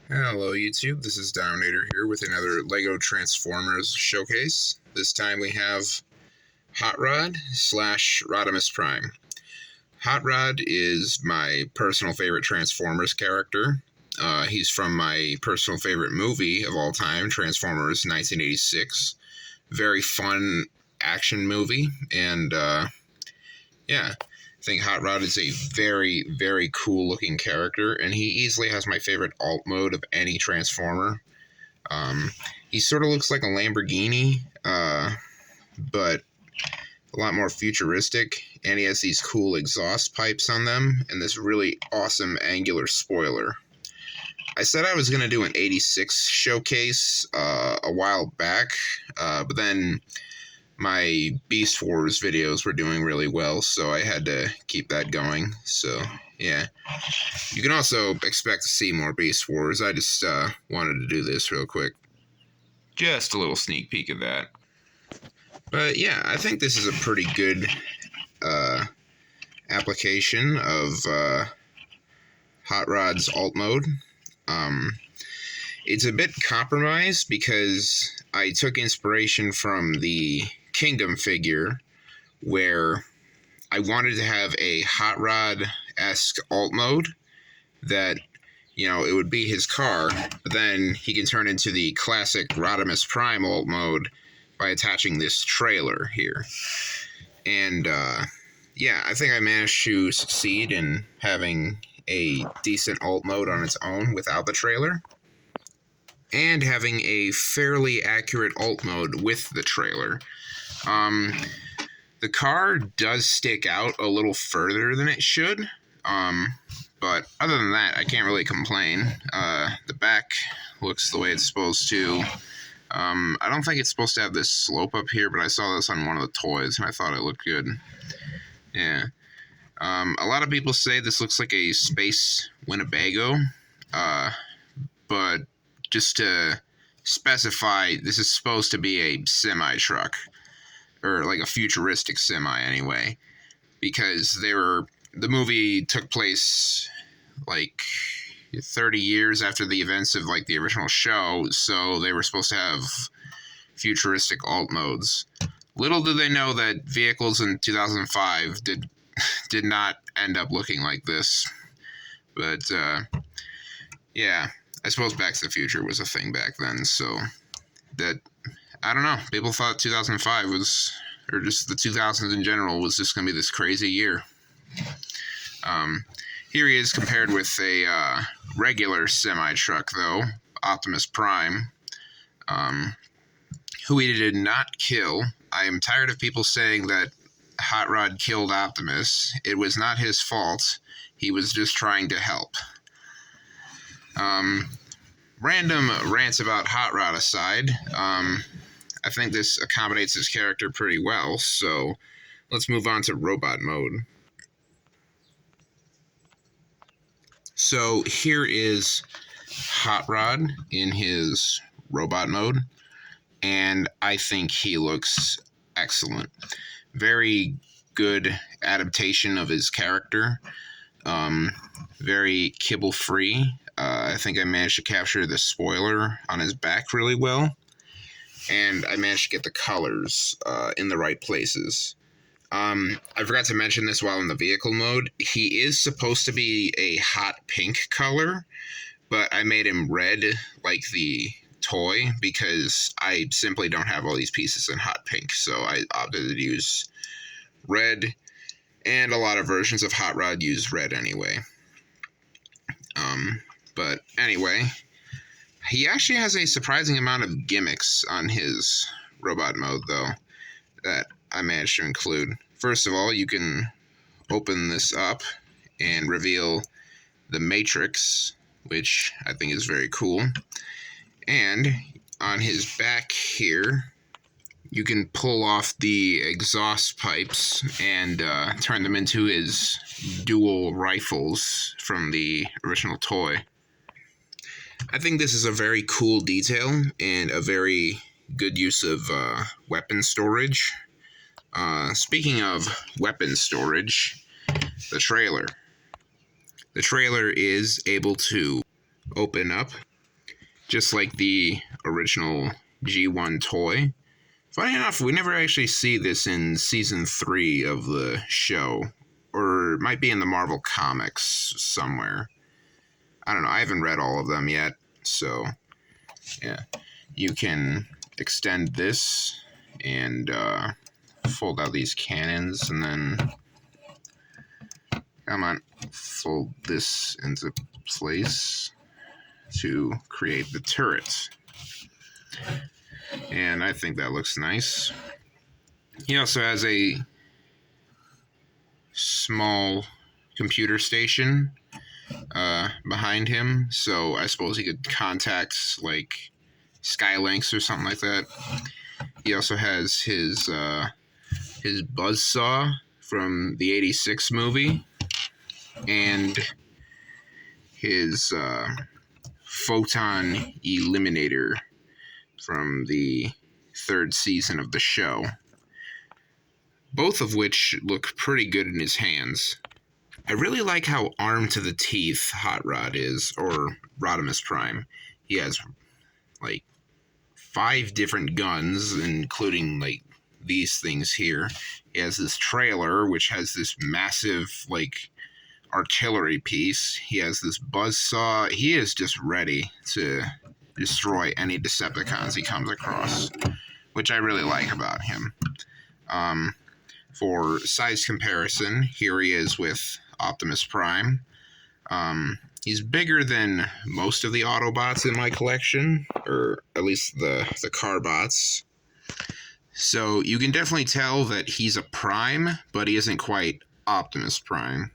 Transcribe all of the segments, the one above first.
Hello YouTube, this is Dominator here with another LEGO Transformers showcase. This time we have Hot Rod slash Rodimus Prime. Hot Rod is my personal favorite Transformers character. He's from my personal favorite movie of all time, Transformers 1986. Very fun action movie, and yeah. I think Hot Rod is a very, very cool looking character, and he easily has my favorite alt mode of any Transformer. He sort of looks like a Lamborghini, but a lot more futuristic, and he has these cool exhaust pipes on them, and this really awesome angular spoiler. I said I was going to do an 86 showcase a while back, but then my Beast Wars videos were doing really well, so I had to keep that going. So, yeah. You can also expect to see more Beast Wars. I just wanted to do this real quick. Just a little sneak peek of that. But, yeah, I think this is a pretty good application of Hot Rod's alt mode. It's a bit compromised because I took inspiration from the Kingdom figure, where I wanted to have a Hot Rod-esque alt mode that, you know, it would be his car, but then he can turn into the classic Rodimus Prime alt mode by attaching this trailer here. And, yeah, I think I managed to succeed in having a decent alt mode on its own without the trailer, and having a fairly accurate alt mode with the trailer. The car does stick out a little further than it should, but other than that, I can't really complain. The back looks the way it's supposed to. I don't think it's supposed to have this slope up here, but I saw this on one of the toys, and I thought it looked good. Yeah. A lot of people say this looks like a Space Winnebago, but just to specify, this is supposed to be a semi-truck, or like a futuristic semi anyway, because the movie took place like 30 years after the events of like the original show, so they were supposed to have futuristic alt modes. Little did they know that vehicles in 2005 did not end up looking like this. But yeah, I suppose Back to the Future was a thing back then, so that, I don't know, people thought 2005 was, or just the 2000s in general, was just going to be this crazy year. Here he is compared with a regular semi-truck, though, Optimus Prime, who he did not kill. I am tired of people saying that Hot Rod killed Optimus. It was not his fault. He was just trying to help. Random rants about Hot Rod aside, I think this accommodates his character pretty well, so let's move on to robot mode. So here is Hot Rod in his robot mode, and I think he looks excellent. Very good adaptation of his character. Very kibble-free. I think I managed to capture the spoiler on his back really well, and I managed to get the colors in the right places. I forgot to mention this while in the vehicle mode. He is supposed to be a hot pink color, but I made him red like the toy because I simply don't have all these pieces in hot pink, so I opted to use red, and a lot of versions of Hot Rod use red anyway. But anyway, he actually has a surprising amount of gimmicks on his robot mode, though, that I managed to include. First of all, you can open this up and reveal the Matrix, which I think is very cool. And on his back here, you can pull off the exhaust pipes and turn them into his dual rifles from the original toy. I think this is a very cool detail and a very good use of weapon storage. Speaking of weapon storage, the trailer. The trailer is able to open up just like the original G1 toy. Funny enough, we never actually see this in season 3 of the show, or it might be in the Marvel Comics somewhere. I don't know, I haven't read all of them yet, so yeah. You can extend this and fold out these cannons, and then, come on, fold this into place to create the turret. And I think that looks nice. He also has a small computer station behind him, so I suppose he could contact like Skylinks or something like that. He also has his buzzsaw from the '86 movie, and his photon eliminator from the 3rd season of the show. Both of which look pretty good in his hands. I really like how armed to the teeth Hot Rod is, or Rodimus Prime. He has like 5 different guns, including like these things here. He has this trailer, which has this massive like artillery piece. He has this buzzsaw. He is just ready to destroy any Decepticons he comes across, which I really like about him. For size comparison, here he is with Optimus Prime. He's bigger than most of the Autobots in my collection, or at least the Carbots. So you can definitely tell that he's a Prime, but he isn't quite Optimus Prime.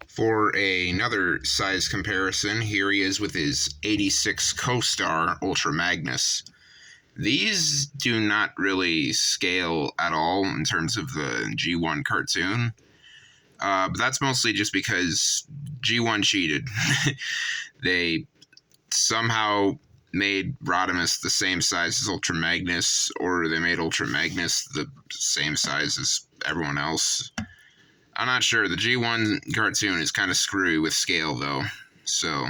For another size comparison, here he is with his '86 co-star, Ultra Magnus. These do not really scale at all in terms of the G1 cartoon. But that's mostly just because G1 cheated. They somehow made Rodimus the same size as Ultra Magnus, or they made Ultra Magnus the same size as everyone else. I'm not sure. The G1 cartoon is kind of screwy with scale, though. So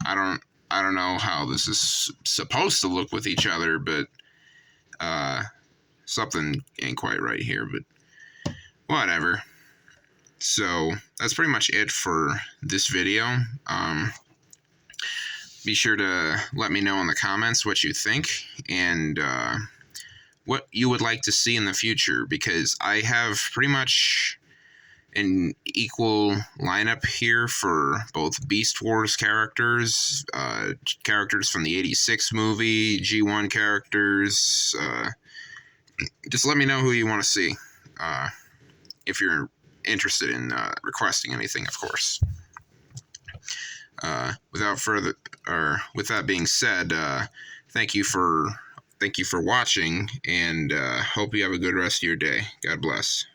I don't know how this is supposed to look with each other, but something ain't quite right here. But whatever. So that's pretty much it for this video. Be sure to let me know in the comments what you think and what you would like to see in the future, because I have pretty much an equal lineup here for both Beast Wars characters, characters from the '86 movie, G1 characters. Just let me know who you want to see, if you're interested in requesting anything, of course. With that being said, thank you for watching, and hope you have a good rest of your day. God bless.